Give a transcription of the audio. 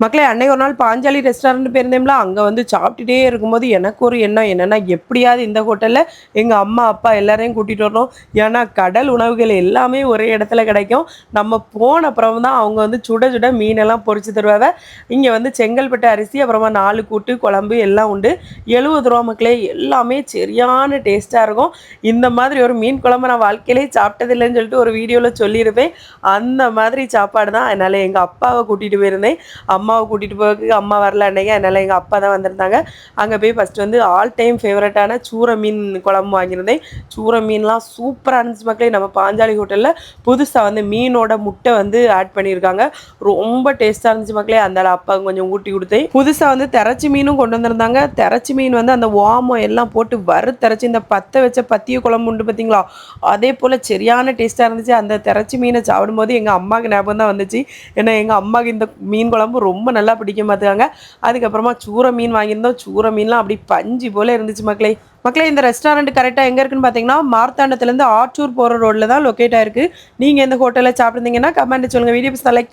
மக்களே அன்னைக்கு ஒரு நாள் பாஞ்சாலி ரெஸ்டாரண்ட் போயிருந்தேம்ல, அங்கே வந்து சாப்பிட்டுட்டே இருக்கும்போது எனக்கு ஒரு எண்ணம் என்னென்னா, எப்படியாவது இந்த ஹோட்டலில் எங்கள் அம்மா அப்பா எல்லாரையும் கூட்டிகிட்டு வரணும். ஏன்னா கடல் உணவுகள் எல்லாமே ஒரே இடத்துல கிடைக்கும். நம்ம போன அப்புறம் தான் அவங்க வந்து சுட சுட மீனெல்லாம் பொரிச்சு தருவாங்க. இங்கே வந்து செங்கல்பட்டு அரிசி, அப்புறமா 4 கூட்டு குழம்பு எல்லாம் உண்டு. 70 ரூபா மக்களே, எல்லாமே சரியான டேஸ்ட்டாக இருக்கும். இந்த மாதிரி ஒரு மீன் குழம்பு நான் வாழ்க்கையிலே சாப்பிட்டதில்லைன்னு சொல்லிட்டு ஒரு வீடியோவில் சொல்லியிருப்பேன். அந்த மாதிரி சாப்பாடு தான். அதனால் எங்கள் அப்பாவை கூட்டிகிட்டு போயிருந்தேன். அம்மாவை கூட்டிகிட்டு போகிறதுக்கு அம்மா வரல அன்னைக்கு, அதனால் எங்கள் அப்பா தான் வந்திருந்தாங்க. அங்கே போய் ஃபஸ்ட்டு வந்து ஆல் டைம் ஃபேவரட்டான சூரை மீன் குழம்பு வாங்கியிருந்தேன். சூரை மீன்லாம் சூப்பராக இருந்துச்சு மக்களே. நம்ம பாஞ்சாலி ஹோட்டலில் புதுசாக வந்து மீனோட முட்டை வந்து ஆட் பண்ணியிருக்காங்க. ரொம்ப டேஸ்ட்டாக இருந்துச்சு மக்களே. அதனால் அப்பாவுக்கு கொஞ்சம் ஊட்டி கொடுத்தேன். புதுசாக வந்து திரச்சி மீனும் கொண்டு வந்திருந்தாங்க. திரச்சி மீன் வந்து அந்த ஓமம் எல்லாம் போட்டு வறுத்தரைச்சி இந்த பற்ற வச்ச பத்திய குழம்பு உண்டு பார்த்தீங்களா, அதே போல் சரியான டேஸ்ட்டாக இருந்துச்சு. அந்த திரச்சி மீனை சாப்பிடும்போது எங்கள் அம்மாவுக்கு ஞாபகம் தான் வந்துச்சு. ஏன்னா எங்கள் அம்மாவுக்கு இந்த மீன் குழம்பு ரொம்ப நல்லா பிடிக்கும் பார்த்துக்காங்க. அதுக்கப்புறமா சூரை மீன் வாங்கியிருந்தோம். சூரை மீன்லாம் அப்படி பஞ்சு போல் இருந்துச்சு மக்களே. மக்களே இந்த ரெஸ்டாரண்ட் கரெக்டாக எங்கே இருக்குன்னு பார்த்தீங்கன்னா, மார்த்தாண்டத்துலேருந்து ஆற்றூர் போகிற ரோட்டில் தான் லொக்கேட் ஆயிருக்கு. நீங்கள் எந்த ஹோட்டலில் சாப்பிட்ருந்தீங்கன்னா கமெண்ட் சொல்லுங்கள். வீடியோ செலக்ட் பண்ணி